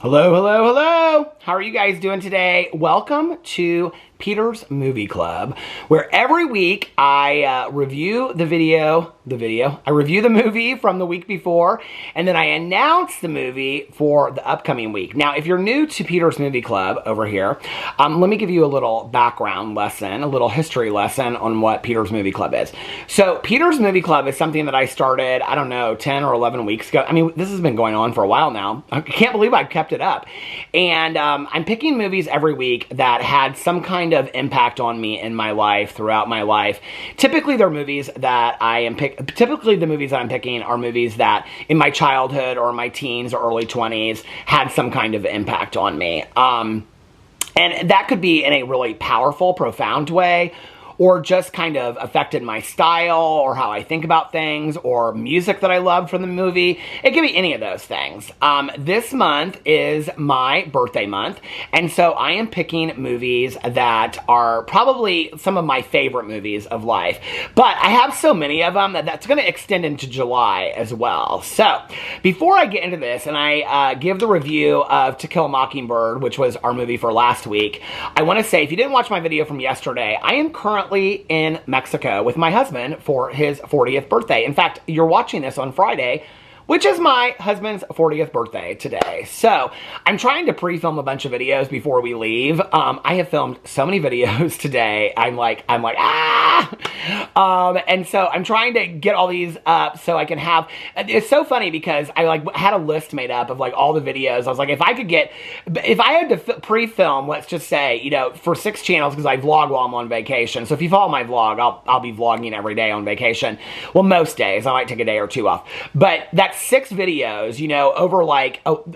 Hello, hello, hello! How are you guys doing today? Welcome to Peter's Movie Club, where every week I review the movie from the week before, and then I announce the movie for the upcoming week. Now, if you're new to Peter's Movie Club over here, let me give you a little background lesson, a little history lesson on what Peter's Movie Club is. So, Peter's Movie Club is something that I started, 10 or 11 weeks ago. I mean, this has been going on for a while now. I can't believe I've kept it up. And I'm picking movies every week that had some kind of impact on me in my life, throughout my life. Typically, they're movies that typically the movies that I'm picking are movies that in my childhood or my teens or early 20s had some kind of impact on me. And that could be in a really powerful, profound way, or just kind of affected my style or how I think about things, or music that I loved from the movie. It could be any of those things. This month is my birthday month, and so I am picking movies that are probably some of my favorite movies of life. But I have so many of them that's going to extend into July as well. So, before I get into this, and I give the review of To Kill a Mockingbird, which was our movie for last week, I want to say, if you didn't watch my video from yesterday, I am currently in Mexico with my husband for his 40th birthday. In fact, you're watching this on Friday, which is my husband's 40th birthday today. So, I'm trying to pre-film a bunch of videos before we leave. I have filmed so many videos today. I'm like, and so I'm trying to get all these up so I can have, it's so funny because I had a list made up of all the videos. I was like, if I had to pre-film, let's just say, for 6 channels, because I vlog while I'm on vacation. So if you follow my vlog, I'll be vlogging every day on vacation. Well, most days. I might take a day or 2 off. But that's 6 videos, over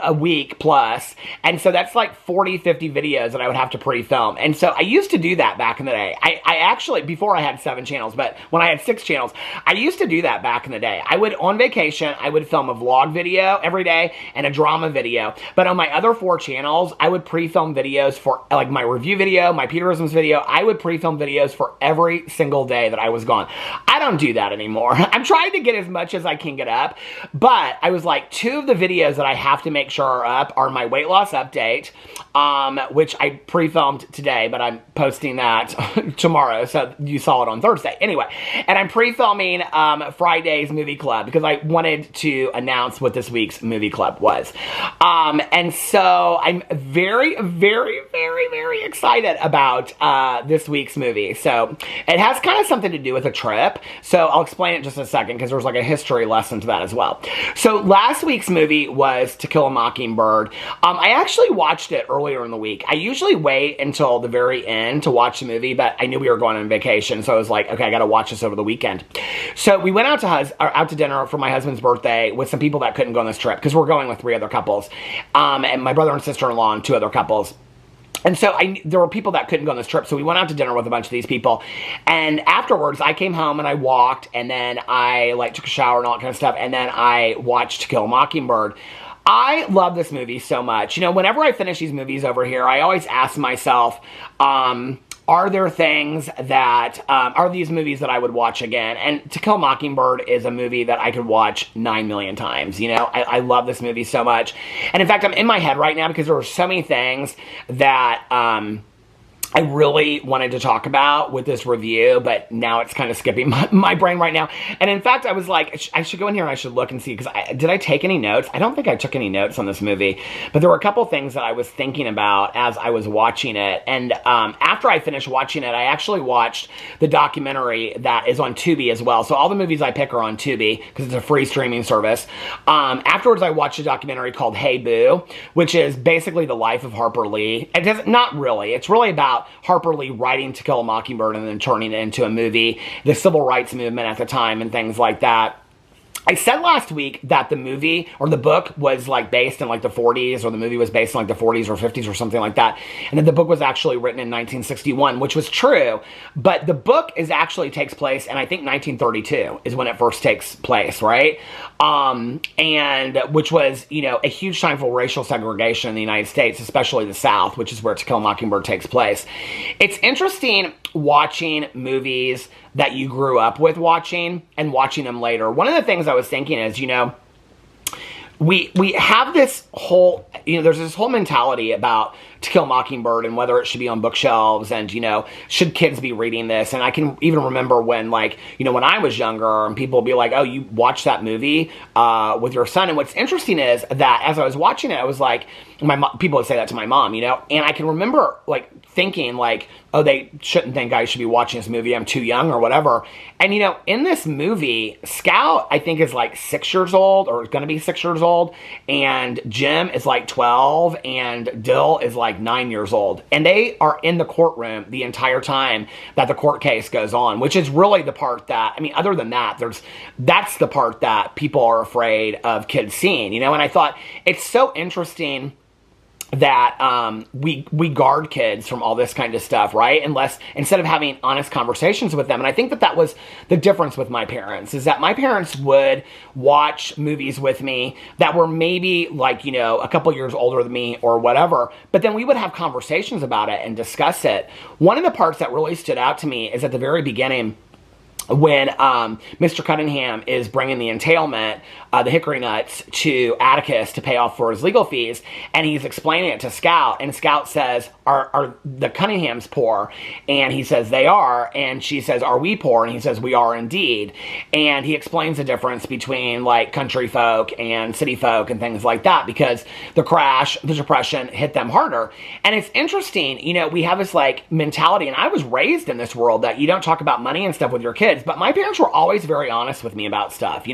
a week plus. And so that's 40, 50 videos that I would have to pre-film. And so I used to do that back in the day. I actually, before I had 7 channels, but when I had 6 channels, I used to do that back in the day. On vacation, I would film a vlog video every day and a drama video. But on my other 4 channels, I would pre-film videos for my review video, my Peterisms video. I would pre-film videos for every single day that I was gone. I don't do that anymore. I'm trying to get as much as I can get up, but I was 2 of the videos that I have to make sure are up are my weight loss update, which I pre-filmed today, but I'm posting that tomorrow, so you saw it on Thursday. Anyway, and I'm pre-filming Friday's movie club because I wanted to announce what this week's movie club was. And so I'm very, very, very, very excited about this week's movie. So it has kind of something to do with a trip, so I'll explain it in just a second because there's a history lesson to that as well. So last week's movie was To Kill a Mockingbird. I actually watched it earlier in the week. I usually wait until the very end to watch the movie, but I knew we were going on vacation, so I was like, okay, I gotta watch this over the weekend. So we went out to dinner for my husband's birthday with some people that couldn't go on this trip, because we're going with 3 other couples, and my brother and sister-in-law and 2 other couples. And so there were people that couldn't go on this trip, so we went out to dinner with a bunch of these people. And afterwards, I came home and I walked, and then I took a shower and all that kind of stuff, and then I watched To Kill a Mockingbird. I love this movie so much. Whenever I finish these movies over here, I always ask myself, are there things that, are these movies that I would watch again? And To Kill a Mockingbird is a movie that I could watch 9 million times, I love this movie so much. And in fact, I'm in my head right now because there were so many things that, I really wanted to talk about with this review, but now it's kind of skipping my brain right now. And in fact, I was like, I should go in here and I should look and see, because did I take any notes? I don't think I took any notes on this movie, but there were a couple things that I was thinking about as I was watching it. And after I finished watching it, I actually watched the documentary that is on Tubi as well. So all the movies I pick are on Tubi because it's a free streaming service. Afterwards, I watched a documentary called Hey Boo, which is basically the life of Harper Lee. Not really. It's really about Harper Lee writing To Kill a Mockingbird and then turning it into a movie, the civil rights movement at the time and things like that. I said last week that the movie or the book was based in the 40s, or the movie was based in the 40s or 50s or something like that, and that the book was actually written in 1961, which was true, but the book actually takes place in, I think, 1932 is when it first takes place, right? And which was, a huge time for racial segregation in the United States, especially the South, which is where To Kill a Mockingbird takes place. It's interesting watching movies that you grew up with watching and watching them later. One of the things I was thinking is, we have this whole, there's this whole mentality about To Kill a Mockingbird and whether it should be on bookshelves and, should kids be reading this? And I can even remember when, when I was younger and people would be like, oh, you watched that movie with your son. And what's interesting is that as I was watching it, I was like, people would say that to my mom, and I can remember thinking oh, they shouldn't think I should be watching this movie. I'm too young or whatever. And, in this movie, Scout, I think, is 6 years old or is going to be 6 years old. And Jim is 12 and Dill is 9 years old. And they are in the courtroom the entire time that the court case goes on, which is really the part that, other than that, that's the part that people are afraid of kids seeing, And I thought it's so interesting that we guard kids from all this kind of stuff, right? Instead of having honest conversations with them. And I think that was the difference with my parents, is that my parents would watch movies with me that were maybe a couple years older than me or whatever, but then we would have conversations about it and discuss it. One of the parts that really stood out to me is at the very beginning, when Mr. Cunningham is bringing the entailment, the hickory nuts, to Atticus to pay off for his legal fees, and he's explaining it to Scout, and Scout says, are the Cunninghams poor? And he says, they are, and she says, are we poor? And he says, we are indeed. And he explains the difference between country folk and city folk and things like that, because the crash, the depression hit them harder. And it's interesting, we have this mentality, and I was raised in this world that you don't talk about money and stuff with your kids. But my parents were always very honest with me about stuff,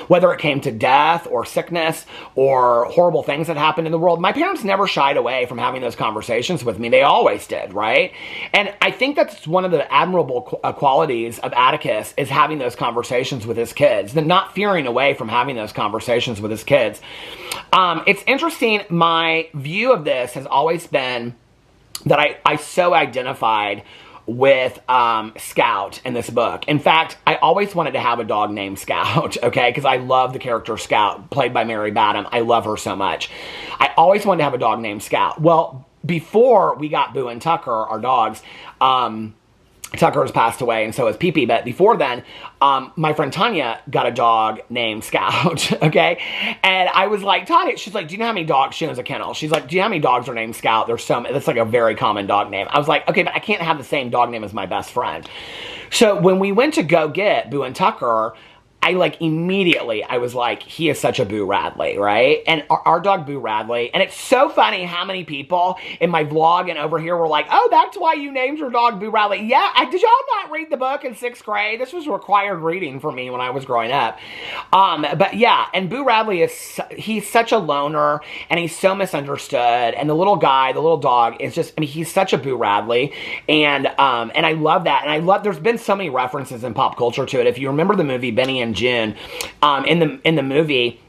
whether it came to death or sickness or horrible things that happened in the world. My parents never shied away from having those conversations with me. They always did, right? And I think that's one of the admirable qualities of Atticus, is having those conversations with his kids, and not fearing away from having those conversations with his kids. It's interesting. My view of this has always been that I so identified with Scout in this book. In fact, I always wanted to have a dog named Scout, okay? Because I love the character Scout, played by Mary Badham. I love her so much. I always wanted to have a dog named Scout. Well, before we got Boo and Tucker, our dogs, Tucker has passed away, and so has Pee-Pee, but before then, my friend Tanya got a dog named Scout, okay? And I was like, Tanya, she's like, do you know how many dogs, she owns a kennel, she's like, do you know how many dogs are named Scout? That's a very common dog name. I was like, okay, but I can't have the same dog name as my best friend. So when we went to go get Boo and Tucker, I immediately, I was like, he is such a Boo Radley, right? And our dog Boo Radley, and it's so funny how many people in my vlog and over here were like, oh, that's why you named your dog Boo Radley. Yeah, did y'all not read the book in 6th grade? This was required reading for me when I was growing up. But yeah, and Boo Radley he's such a loner, and he's so misunderstood, and the little guy, the little dog, is just, he's such a Boo Radley, and I love that, and there's been so many references in pop culture to it. If you remember the movie Benny and June, in the movie,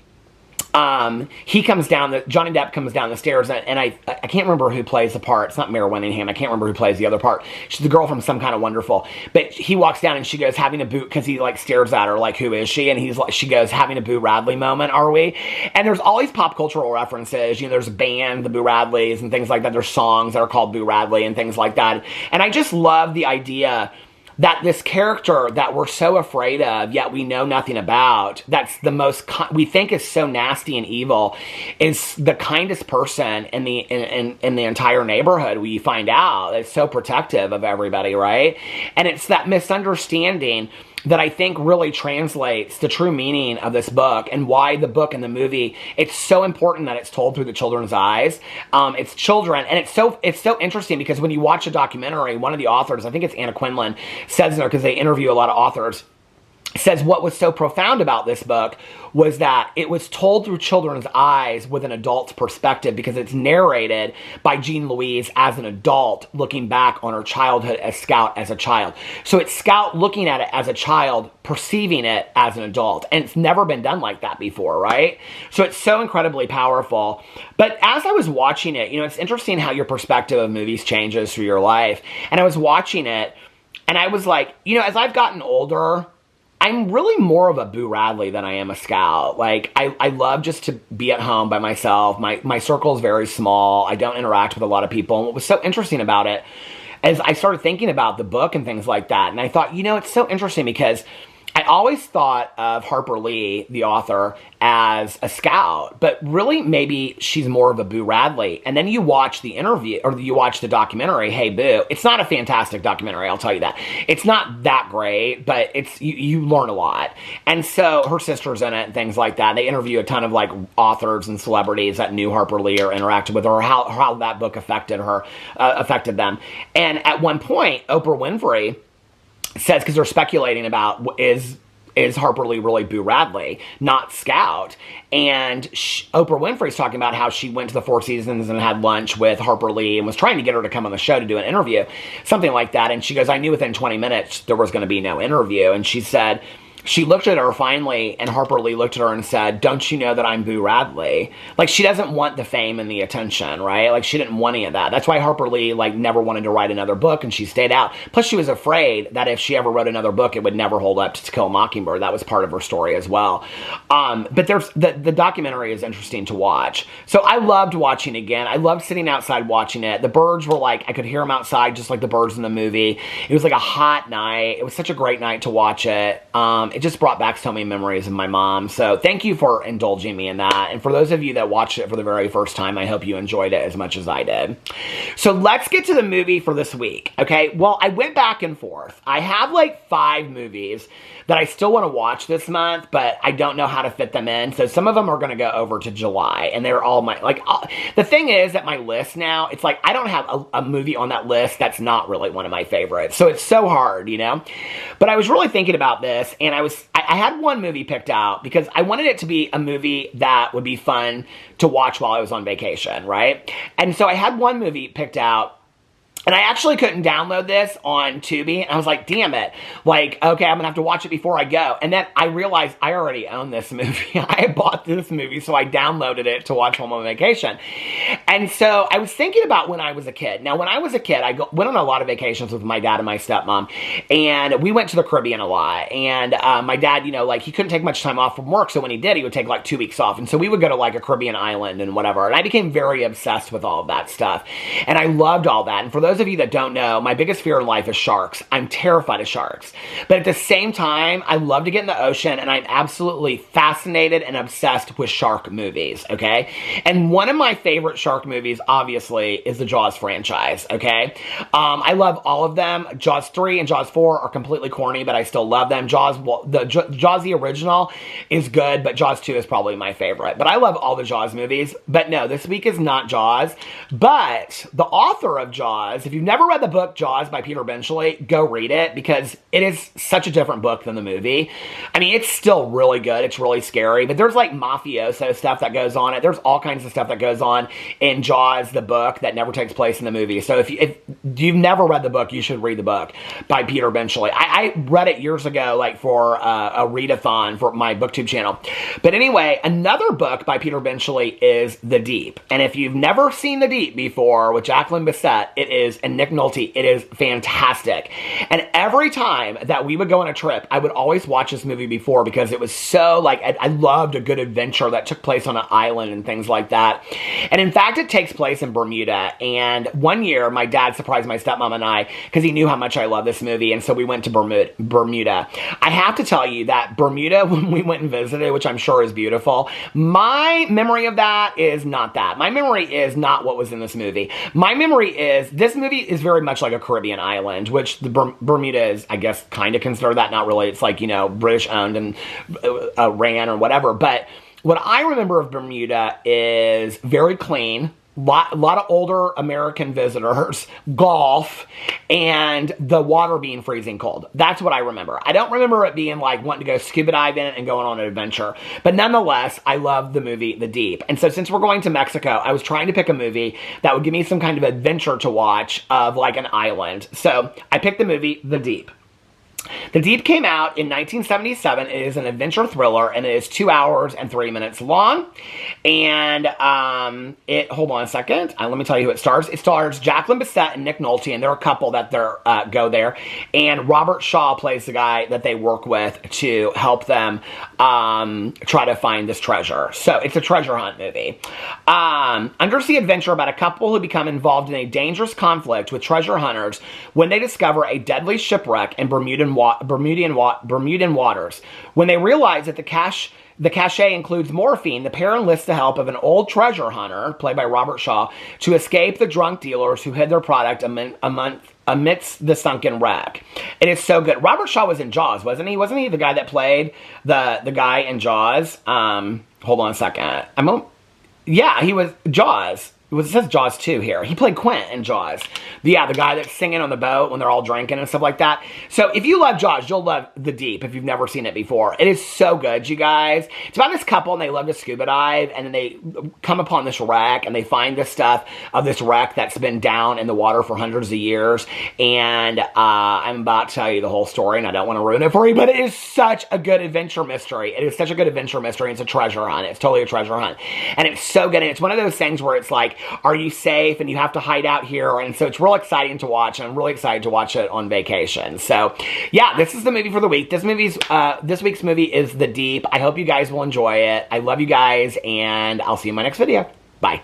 he comes down, Johnny Depp comes down the stairs, and I can't remember who plays the part. It's not Mare Winningham. I can't remember who plays the other part. She's the girl from Some Kind of Wonderful. But he walks down and she goes, having a Boo, because he stares at her who is she? And she goes, having a Boo Radley moment, are we? And there's all these pop cultural references. There's a band, the Boo Radleys, and things like that. There's songs that are called Boo Radley and things like that. And I just love the idea that this character that we're so afraid of, yet we know nothing about, that's the most, we think is so nasty and evil, is the kindest person in the entire neighborhood. We find out it's so protective of everybody, right? And it's that misunderstanding that I think really translates the true meaning of this book, and why the book and the movie, it's so important that it's told through the children's eyes. It's children, and it's so interesting, because when you watch a documentary, one of the authors, I think it's Anna Quinlan, says in there, because they interview a lot of authors, says what was so profound about this book was that it was told through children's eyes with an adult's perspective, because it's narrated by Jean Louise as an adult looking back on her childhood as Scout as a child. So it's Scout looking at it as a child, perceiving it as an adult. And it's never been done like that before, right? So it's so incredibly powerful. But as I was watching it, it's interesting how your perspective of movies changes through your life. And I was watching it, and I was like, as I've gotten older, I'm really more of a Boo Radley than I am a Scout. I love just to be at home by myself. My circle is very small. I don't interact with a lot of people. And what was so interesting about it is I started thinking about the book and things like that. And I thought, it's so interesting, because I always thought of Harper Lee, the author, as a scout, but really maybe she's more of a Boo Radley. And then you watch the interview, or you watch the documentary, Hey Boo. It's not a fantastic documentary, I'll tell you that. It's not that great, but you learn a lot. And so her sister's in it and things like that. They interview a ton of like authors and celebrities that knew Harper Lee or interacted with her, or how that book affected them. And at one point, Oprah Winfrey says, because they're speculating about, is Harper Lee really Boo Radley, not Scout? And Oprah Winfrey's talking about how she went to the Four Seasons and had lunch with Harper Lee and was trying to get her to come on the show to do an interview, something like that. And she goes, I knew within 20 minutes there was going to be no interview. And she said, she looked at her finally, and Harper Lee looked at her and said, don't you know that I'm Boo Radley? Like, she doesn't want the fame and the attention, right? Like, she didn't want any of that. That's why Harper Lee, like, never wanted to write another book, and she stayed out. Plus, she was afraid that if she ever wrote another book, it would never hold up to Kill a Mockingbird. That was part of her story as well. But there's the documentary is interesting to watch. So I loved watching it again. I loved sitting outside watching it. The birds were like, I could hear them outside just like the birds in the movie. It was like a hot night. It was such a great night to watch it. It just brought back so many memories of my mom. So thank you for indulging me in that. And for those of you that watched it for the very first time, I hope you enjoyed it as much as I did. So let's get to the movie for this week. Okay. Well, I went back and forth. I have like 5 movies that I still want to watch this month, but I don't know how to fit them in. So some of them are going to go over to July, and they're all my, like, the thing is that my list now, it's like, I don't have a movie on that list that's not really one of my favorites. So it's so hard, you know, but I was really thinking about this, and I had one movie picked out because I wanted it to be a movie that would be fun to watch while I was on vacation, right? And so I had one movie picked out. And I actually couldn't download this on Tubi. And I was like, damn it. Like, okay, I'm going to have to watch it before I go. And then I realized I already own this movie. I bought this movie, so I downloaded it to watch while I'm on vacation. And so I was thinking about when I was a kid. Now, when I was a kid, went on a lot of vacations with my dad and my stepmom. And we went to the Caribbean a lot. And my dad, you know, like, he couldn't take much time off from work. So when he did, he would take like 2 weeks off. And so we would go to like a Caribbean island and whatever. And I became very obsessed with all of that stuff. And I loved all that. And for those of you that don't know, my biggest fear in life is sharks. I'm terrified of sharks. But at the same time, I love to get in the ocean, and I'm absolutely fascinated and obsessed with shark movies, okay? And one of my favorite shark movies, obviously, is the Jaws franchise, okay? I love all of them. Jaws 3 and Jaws 4 are completely corny, but I still love them. Jaws, the original is good, but Jaws 2 is probably my favorite. But I love all the Jaws movies. But no, this week is not Jaws. But the author of Jaws, if you've never read the book Jaws by Peter Benchley, go read it, because it is such a different book than the movie. I mean, it's still really good. It's really scary, but there's like mafioso stuff that goes on. There's all kinds of stuff that goes on in Jaws, the book, that never takes place in the movie. So if you've never read the book, you should read the book by Peter Benchley. I read it years ago, like for a readathon for my BookTube channel. But anyway, another book by Peter Benchley is The Deep. And if you've never seen The Deep before with Jacqueline Bisset, and Nick Nolte, it is fantastic. And every time that we would go on a trip, I would always watch this movie before, because it was so, like, I loved a good adventure that took place on an island and things like that. And in fact, it takes place in Bermuda. And one year, my dad surprised my stepmom and I, because he knew how much I love this movie, and so we went to Bermuda. I have to tell you that Bermuda, when we went and visited, which I'm sure is beautiful, my memory of that is not that. My memory is not what was in this movie. My memory is, this movie is very much like a Caribbean island, which the Bermuda is, I guess, kind of considered that. Not really. It's like, you know, British owned and ran or whatever. But what I remember of Bermuda is very clean. A lot of older American visitors, golf, and the water being freezing cold. That's what I remember. I don't remember it being like wanting to go scuba diving and going on an adventure. But nonetheless, I love the movie The Deep. And so since we're going to Mexico, I was trying to pick a movie that would give me some kind of adventure to watch of like an island. So I picked the movie The Deep. The Deep came out in 1977. It is an adventure thriller, and it is 2 hours and 3 minutes long. And hold on a second. Let me tell you who it stars. It stars Jacqueline Bisset and Nick Nolte, and they're a couple that go there. And Robert Shaw plays the guy that they work with to help them try to find this treasure. So it's a treasure hunt movie. Undersea adventure about a couple who become involved in a dangerous conflict with treasure hunters when they discover a deadly shipwreck in Bermudan Bermudian waters. When they realize that the cache includes morphine, the pair enlists the help of an old treasure hunter, played by Robert Shaw, to escape the drunk dealers who hid their product amidst the sunken wreck. It is so good. Robert Shaw was in Jaws, wasn't he? Wasn't he the guy that played the guy in Jaws? Hold on a second. Yeah, he was Jaws. It says Jaws 2 here. He played Quint in Jaws. Yeah, the guy that's singing on the boat when they're all drinking and stuff like that. So if you love Jaws, you'll love The Deep if you've never seen it before. It is so good, you guys. It's about this couple and they love to scuba dive, and then they come upon this wreck and they find this stuff of this wreck that's been down in the water for hundreds of years. And I'm about to tell you the whole story, and I don't want to ruin it for you, but it is such a good adventure mystery. It is such a good adventure mystery. It's a treasure hunt. It's totally a treasure hunt. And it's so good. And it's one of those things where it's like, are you safe? And you have to hide out here. And so it's real exciting to watch. And I'm really excited to watch it on vacation. So yeah, this is the movie for the week. This week's movie is The Deep. I hope you guys will enjoy it. I love you guys, and I'll see you in my next video. Bye.